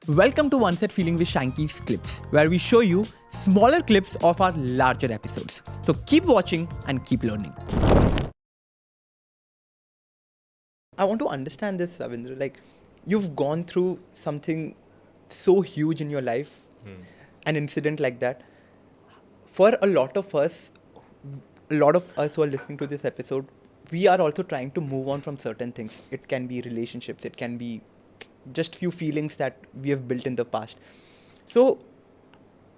Welcome to One Set Feeling with Shanky's Clips, where we show you smaller clips of our larger episodes. So keep watching and keep learning. I want to understand this, Ravindra. Like, you've gone through something so huge in your life, an incident like that. For a lot of us who are listening to this episode, we are also trying to move on from certain things. It can be relationships, it can be just few feelings that we have built in the past. So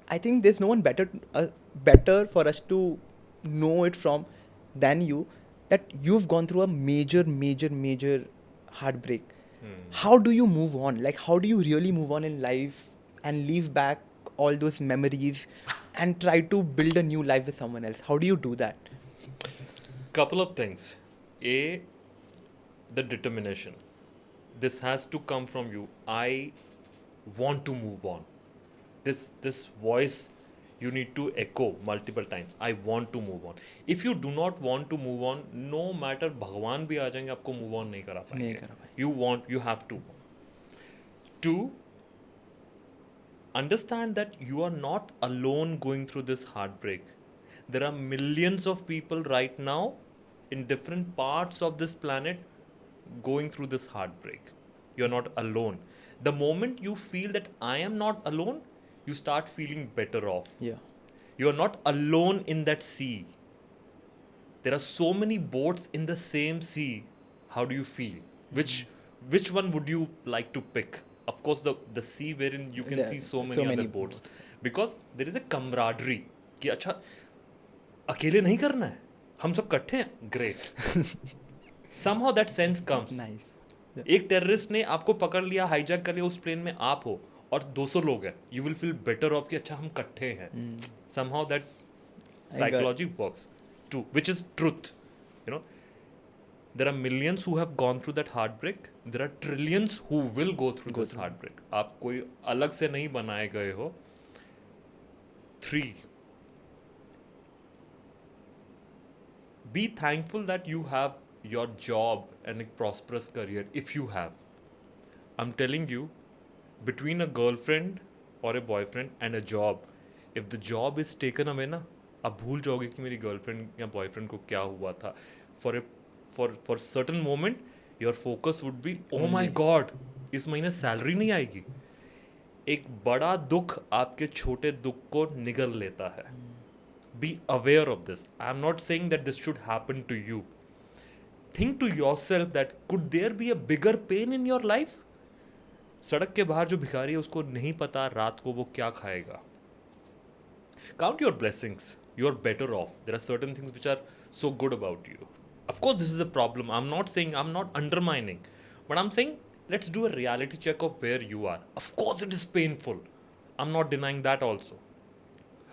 I think there's no one better for us to know it from than you, that you've gone through a major heartbreak. How do you move on? Like, how do you really move on in life and leave back all those memories and try to build a new life with someone else? How do you do that? Couple of things. A, the determination. This has to come from you. I want to move on. This voice you need to echo multiple times. I want to move on. If you do not want to move on, no matter भगवान भी आ जाएंगे आपको move on नहीं करा नहीं पाएंगे. करा पाएंगे. You have to. Two, understand that you are not alone going through this heartbreak. There are millions of people right now in different parts of this planet going through this heartbreak. You're not alone. The moment you feel that I am not alone, you start feeling better off. Yeah. You are not alone in that sea. There are so many boats in the same sea. How do you feel? Which one would you like to pick? Of course, the sea wherein you can There see are so many other boats. boats. Because there is a camaraderie. कि अच्छा अकेले नहीं करना है, हम सब इकट्ठे हैं, great. Somehow that sense comes. Nice. एक टेररिस्ट ने आपको पकड़ लिया, हाईजैक कर लिया, उस प्लेन में आप हो और 200 लोग हैं, you will feel better of कि अच्छा हम इकट्ठे हैं. Somehow that psychology works too, which is truth. You know, there are millions who have gone through that heartbreak. There are trillions who will go through this heartbreak. आप कोई अलग से नहीं बनाए गए हो. 3, be thankful that you have your job and a prosperous career if you have. I'm telling you, between a girlfriend or a boyfriend and a job, if the job is taken away ना, आप भूल जाओगे कि मेरी girlfriend या boyfriend को क्या हुआ था. For certain moment, your focus would be, oh my God, इस महीने salary नहीं आएगी. एक बड़ा दुख आपके छोटे दुख को निगल लेता है. Be aware of this. I'm not saying that this should happen to you. Think to yourself that could there be a bigger pain in your life? सड़क के बाहर जो भिखारी है उसको नहीं पता रात को वो क्या खाएगा. Count your blessings. You are better off. There are certain things which are so good about you. Of course, this is a problem. I'm not undermining, but I'm saying let's do a reality check of where you are. Of course, it is painful. I'm not denying that also.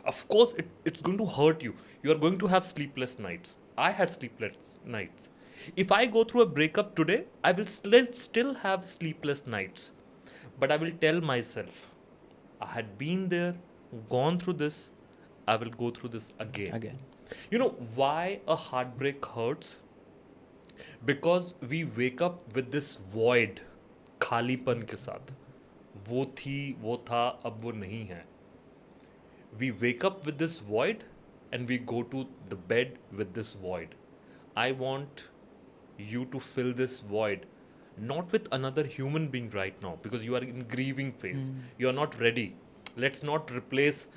Of course, it's going to hurt you. You are going to have sleepless nights. I had sleepless nights. If I go through a breakup today, I will still have sleepless nights. But I will tell myself, I had been there, gone through this, I will go through this again. You know why a heartbreak hurts? Because we wake up with this void, खालीपन के साथ. वो थी, वो था, अब वो नहीं है. We wake up with this void and we go to the bed with this void. I want you to fill this void not with another human being right now because you are in grieving phase. You are not ready. Let's not replace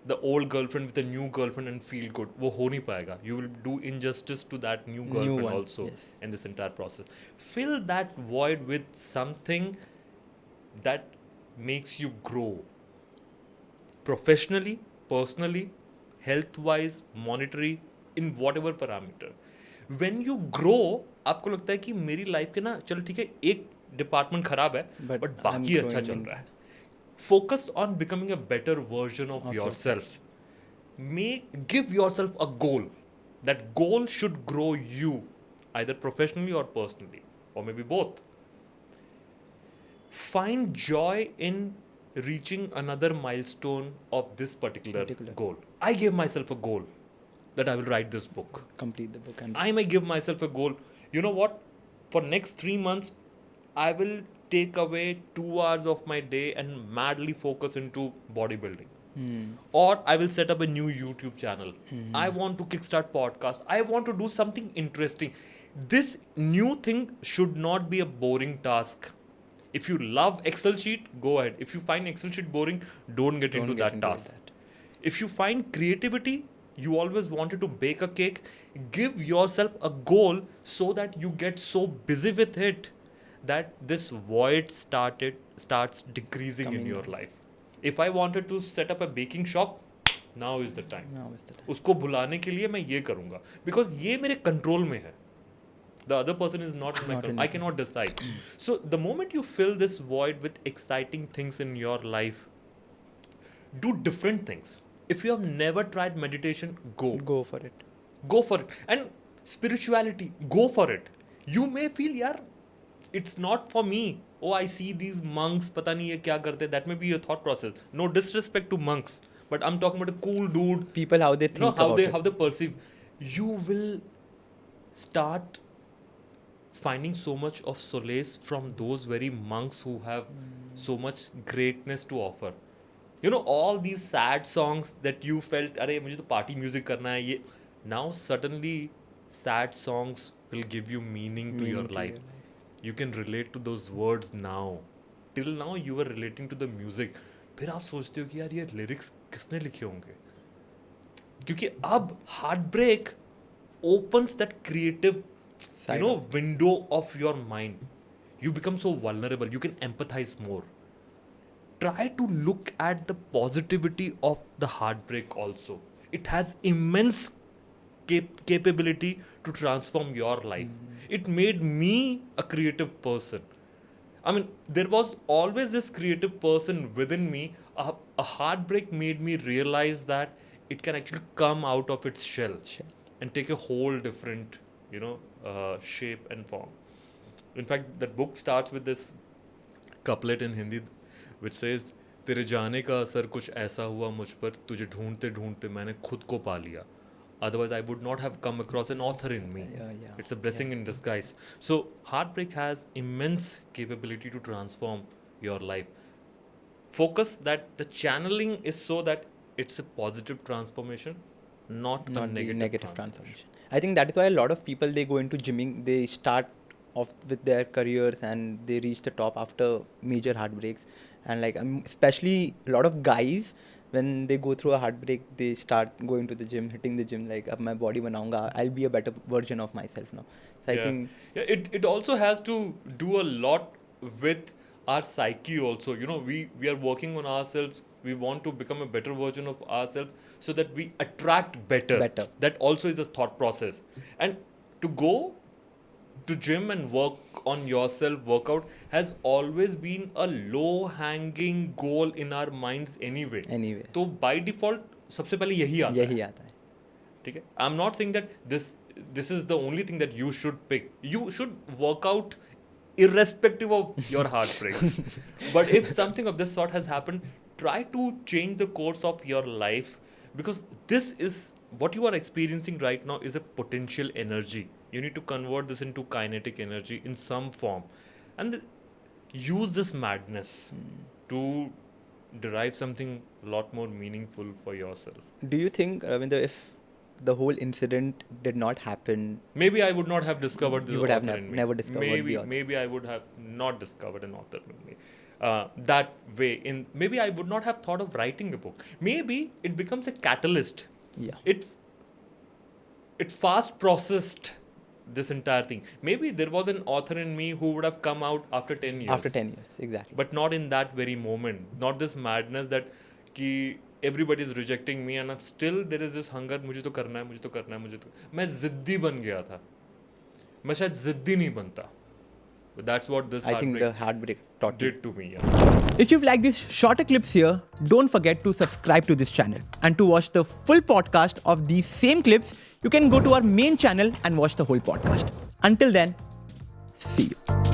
the old girlfriend with a new girlfriend and feel good. वो हो नहीं पाएगा. You will do injustice to that new girlfriend one, also yes. in this entire process. Fill that void with something that makes you grow. Professionally, personally, health-wise, monetary, in whatever parameter. When you grow, आपको लगता है कि मेरी life के ना चलो ठीक है एक डिपार्टमेंट खराब है But बट बाकी I'm अच्छा growing चल in रहा है. Focus on becoming a better version of yourself. Give yourself a goal. That goal should grow you, either professionally or personally, or maybe both. Find joy in reaching another milestone of this particular goal. I gave myself a goal that I will write this book. Complete the book. And I may give myself a goal. You know what? For next 3 months, I will take away 2 hours of my day and madly focus into bodybuilding. Hmm. Or I will set up a new YouTube channel. I want to kickstart podcast. I want to do something interesting. This new thing should not be a boring task. If you love Excel sheet, go ahead. If you find Excel sheet boring, don't get into that task. If you find creativity, you always wanted to bake a cake, give yourself a goal so that you get so busy with it that this void starts decreasing Coming in your down. life. If I wanted to set up a baking shop, now is the time. Now is the time. उसको भुलाने के लिए मैं ये करूँगा because ये मेरे control में है. The other person is not in my Not control. in I your cannot decide. So the moment you fill this void with exciting things in your life, do different things. If you have never tried meditation, go. Go for it. Go for it. And spirituality, go for it. You may feel, yaar, it's not for me. Oh, I see these monks, pata nahi ye kya karte. That may be your thought process. No disrespect to monks, but I'm talking about a cool dude. People, how they think You know, how about they perceive. You will start finding so much of solace from those very monks who have so much greatness to offer. You know, all these sad songs that you felt, अरे मुझे तो party music करना है ये. Now suddenly, sad songs will give you meaning to your life. You can relate to those words now. Till now, you were relating to the music. फिर आप सोचते हो कि यार ये lyrics किसने लिखे होंगे? क्योंकि अब heartbreak opens that creative, Side window of your mind. You become so vulnerable. You can empathize more. Try to look at the positivity of the heartbreak also. It has immense capability to transform your life. It made me a creative person. I mean, there was always this creative person within me. A heartbreak made me realize that it can actually come out of its shell and take a whole different, shape and form. In fact, that book starts with this couplet in Hindi which says, तेरे जाने का असर कुछ ऐसा हुआ मुझ पर, तुझे ढूंढते ढूंढते मैंने खुद को पा लिया. Otherwise, I would not have come across an author in me. Yeah. It's a blessing in disguise. So, heartbreak has immense capability to transform your life. Focus that the channeling is so that it's a positive transformation, not a negative transformation. I think that is why a lot of people, they go into gymming, they start off with their careers and they reach the top after major heartbreaks. And like especially a lot of guys, when they go through a heartbreak, they start going to the gym, hitting the gym, like ab main body banaunga, I'll be a better version of myself now. So I think it also has to do a lot with our psyche also. We are working on ourselves. We want to become a better version of ourselves so that we attract better. That also is a thought process. And to go to gym and work on yourself, workout has always been a low-hanging goal in our minds anyway. So by default, सबसे पहले यही आता है. ठीक है? I'm not saying that this is the only thing that you should pick. You should work out irrespective of your heartbreaks. But if something of this sort has happened, try to change the course of your life, because this is what you are experiencing right now is a potential energy. You need to convert this into kinetic energy in some form and use this madness to derive something a lot more meaningful for yourself. Do you think, Ravinder, if the whole incident did not happen, maybe I would not have discovered this you would author have in me. never discovered the author. Maybe I would have not discovered an author in me that way. Maybe I would not have thought of writing a book. Maybe it becomes a catalyst. Yeah. It fast processed this entire thing. Maybe there was an author in me who would have come out after 10 years. After 10 years, exactly. But not in that very moment. Not this madness that ki everybody is rejecting me and still there is this hunger, मुझे तो करना है. मैं जिद्दी बन गया था. मैं शायद जिद्दी नहीं बनता. But that's what this heartbreak taught did to me. If you've liked these shorter clips here, don't forget to subscribe to this channel. And to watch the full podcast of these same clips, you can go to our main channel and watch the whole podcast. Until then, see you.